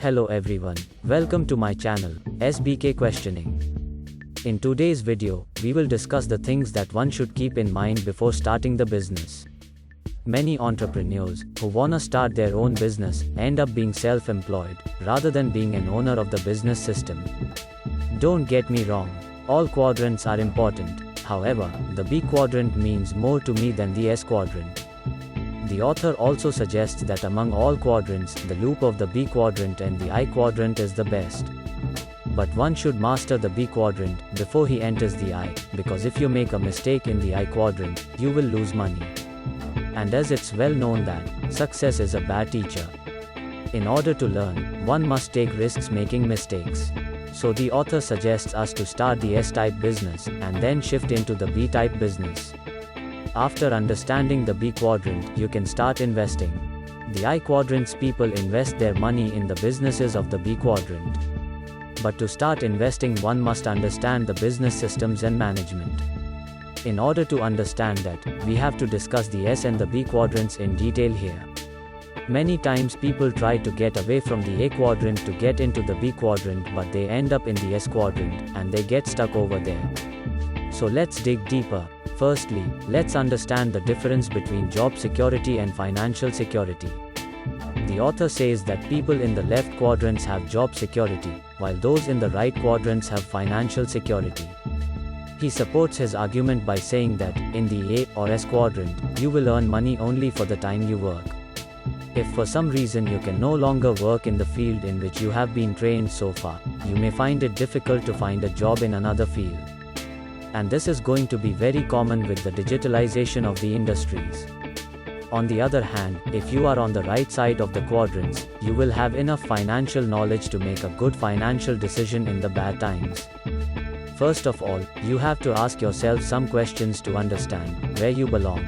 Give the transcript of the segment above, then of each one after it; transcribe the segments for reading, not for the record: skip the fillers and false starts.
Hello everyone, welcome to my channel, SBK Questioning. In today's video, we will discuss the things that one should keep in mind before starting the business. Many entrepreneurs who wanna start their own business end up being self-employed rather than being an owner of the business system. Don't get me wrong, all quadrants are important. However, the B quadrant means more to me than the S quadrant. The author also suggests that among all quadrants, the loop of the B quadrant and the I quadrant is the best. But one should master the B quadrant before he enters the I, because if you make a mistake in the I quadrant, you will lose money. And as it's well known that success is a bad teacher. In order to learn, one must take risks making mistakes. So the author suggests us to start the S-type business and then shift into the B-type business. After understanding the B quadrant, you can start investing. The I quadrant's people invest their money in the businesses of the B quadrant. But to start investing, one must understand the business systems and management. In order to understand that, we have to discuss the S and the B quadrants in detail here. Many times people try to get away from the A quadrant to get into the B quadrant, but they end up in the S quadrant, and they get stuck over there. So let's dig deeper. Firstly, let's understand the difference between job security and financial security. The author says that people in the left quadrants have job security, while those in the right quadrants have financial security. He supports his argument by saying that, in the A or S quadrant, you will earn money only for the time you work. If for some reason you can no longer work in the field in which you have been trained so far, you may find it difficult to find a job in another field. And this is going to be very common with the digitalization of the industries. On the other hand, if you are on the right side of the quadrants, you will have enough financial knowledge to make a good financial decision in the bad times. First of all, you have to ask yourself some questions to understand where you belong.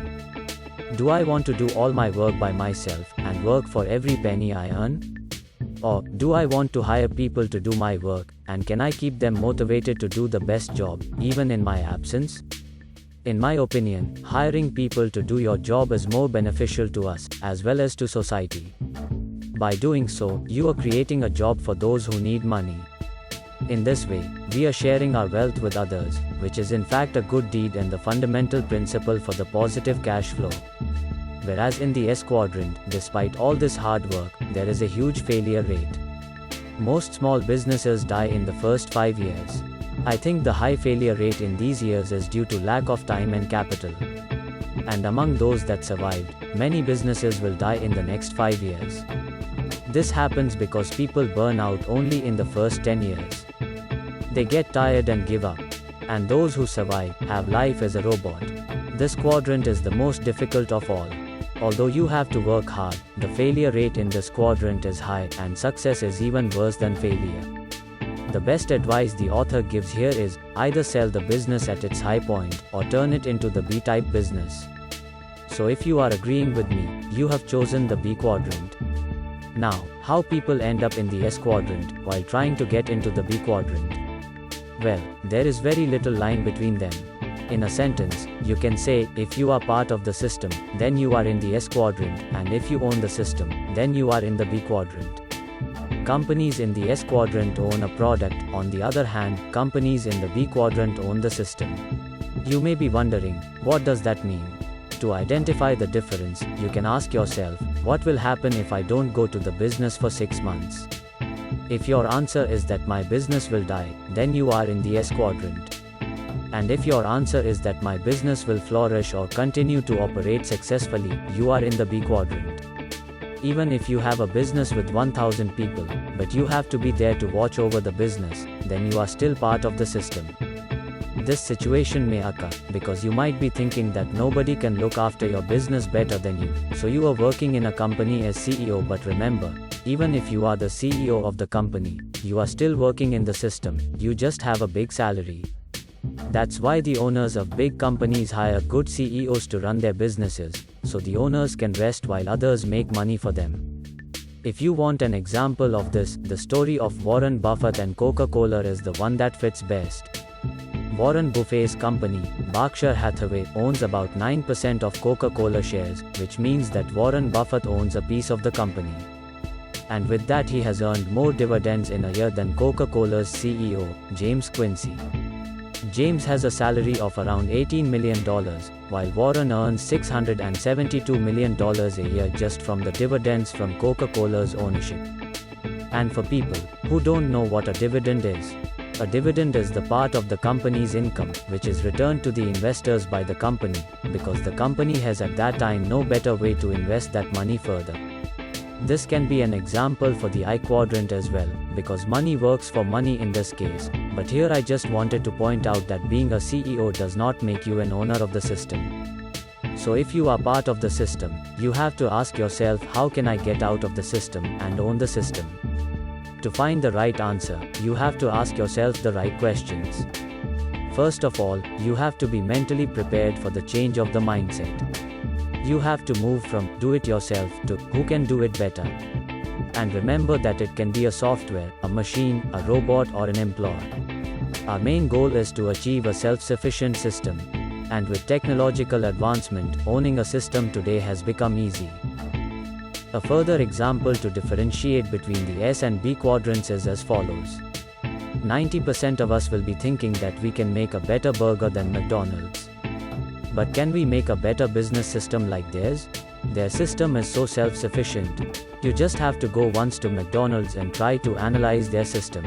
Do I want to do all my work by myself and work for every penny I earn? Or do I want to hire people to do my work, and can I keep them motivated to do the best job, even in my absence? In my opinion, hiring people to do your job is more beneficial to us, as well as to society. By doing so, you are creating a job for those who need money. In this way, we are sharing our wealth with others, which is in fact a good deed and the fundamental principle for the positive cash flow. Whereas in the S quadrant, despite all this hard work, there is a huge failure rate. Most small businesses die in the first 5 years. I think the high failure rate in these years is due to lack of time and capital. And among those that survived, many businesses will die in the next 5 years. This happens because people burn out only in the first 10 years. They get tired and give up. And those who survive have life as a robot. This quadrant is the most difficult of all. Although you have to work hard, the failure rate in this quadrant is high, and success is even worse than failure. The best advice the author gives here is, either sell the business at its high point, or turn it into the B-type business. So if you are agreeing with me, you have chosen the B quadrant. Now, how people end up in the S quadrant, while trying to get into the B quadrant? Well, there is very little line between them. In a sentence, you can say, if you are part of the system, then you are in the S quadrant, and if you own the system, then you are in the B quadrant. Companies in the S quadrant own a product, on the other hand, companies in the B quadrant own the system. You may be wondering, what does that mean? To identify the difference, you can ask yourself, what will happen if I don't go to the business for 6 months? If your answer is that my business will die, then you are in the S quadrant. And if your answer is that my business will flourish or continue to operate successfully, you are in the B quadrant. Even if you have a business with 1,000 people, but you have to be there to watch over the business, then you are still part of the system. This situation may occur because you might be thinking that nobody can look after your business better than you, so you are working in a company as CEO. But remember, even if you are the CEO of the company, you are still working in the system, you just have a big salary. That's why the owners of big companies hire good CEOs to run their businesses, so the owners can rest while others make money for them. If you want an example of this, the story of Warren Buffett and Coca-Cola is the one that fits best. Warren Buffett's company, Berkshire Hathaway, owns about 9% of Coca-Cola shares, which means that Warren Buffett owns a piece of the company. And with that, he has earned more dividends in a year than Coca-Cola's CEO, James Quincy. James has a salary of around $18 million, while Warren earns $672 million a year just from the dividends from Coca-Cola's ownership. And for people who don't know what a dividend is, a dividend is the part of the company's income which is returned to the investors by the company, because the company has at that time no better way to invest that money further. This can be an example for the I quadrant as well, because money works for money in this case, but here I just wanted to point out that being a CEO does not make you an owner of the system. So if you are part of the system, you have to ask yourself, how can I get out of the system and own the system? To find the right answer, you have to ask yourself the right questions. First of all, you have to be mentally prepared for the change of the mindset. You have to move from do it yourself to who can do it better. And remember that it can be a software, a machine, a robot, or an employee. Our main goal is to achieve a self-sufficient system. And with technological advancement, owning a system today has become easy. A further example to differentiate between the S and B quadrants is as follows. 90% of us will be thinking that we can make a better burger than McDonald's. But can we make a better business system like theirs? Their system is so self-sufficient. You just have to go once to McDonald's and try to analyze their system.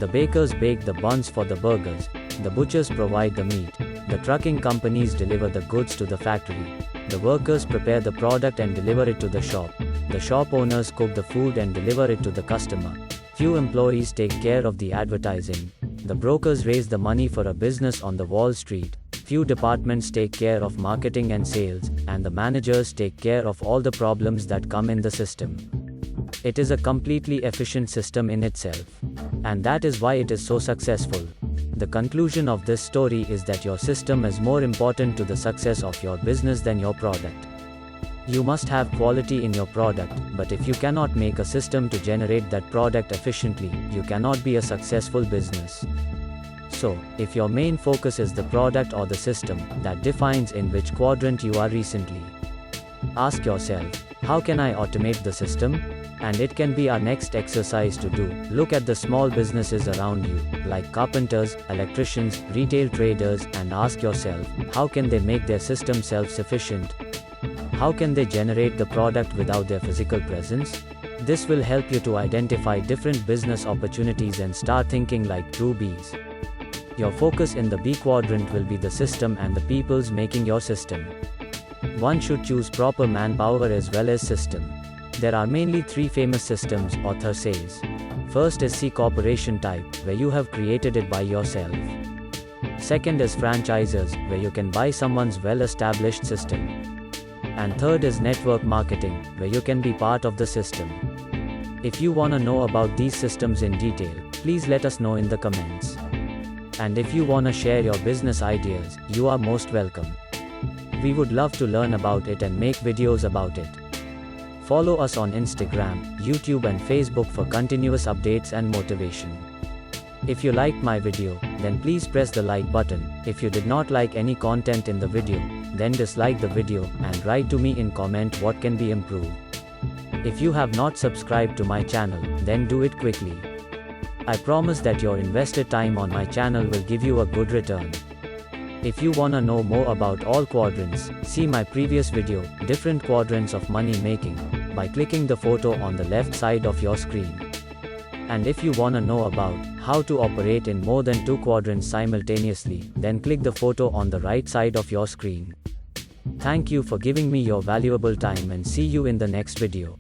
The bakers bake the buns for the burgers, the butchers provide the meat, the trucking companies deliver the goods to the factory, the workers prepare the product and deliver it to the shop owners cook the food and deliver it to the customer, few employees take care of the advertising, the brokers raise the money for a business on the Wall Street, few departments take care of marketing and sales, and the managers take care of all the problems that come in the system. It is a completely efficient system in itself. And that is why it is so successful. The conclusion of this story is that your system is more important to the success of your business than your product. You must have quality in your product, but if you cannot make a system to generate that product efficiently, you cannot be a successful business. So, if your main focus is the product or the system, that defines in which quadrant you are recently. Ask yourself, how can I automate the system? And it can be our next exercise to do. Look at the small businesses around you, like carpenters, electricians, retail traders, and ask yourself, how can they make their system self-sufficient? How can they generate the product without their physical presence? This will help you to identify different business opportunities and start thinking like true Bs. Your focus in the B quadrant will be the system and the peoples making your system. One should choose proper manpower as well as system. There are mainly three famous systems, author says. First is C corporation type, where you have created it by yourself. Second is franchisers, where you can buy someone's well-established system. And third is network marketing, where you can be part of the system. If you wanna know about these systems in detail, please let us know in the comments. And if you wanna share your business ideas, you are most welcome. We would love to learn about it and make videos about it. Follow us on Instagram, YouTube and Facebook for continuous updates and motivation. If you liked my video, then please press the like button. If you did not like any content in the video, then dislike the video and write to me in comment what can be improved. If you have not subscribed to my channel, then do it quickly. I promise that your invested time on my channel will give you a good return. If you wanna know more about all quadrants, see my previous video, Different Quadrants of Money Making, by clicking the photo on the left side of your screen. And if you wanna know about how to operate in more than 2 quadrants simultaneously, then click the photo on the right side of your screen. Thank you for giving me your valuable time and see you in the next video.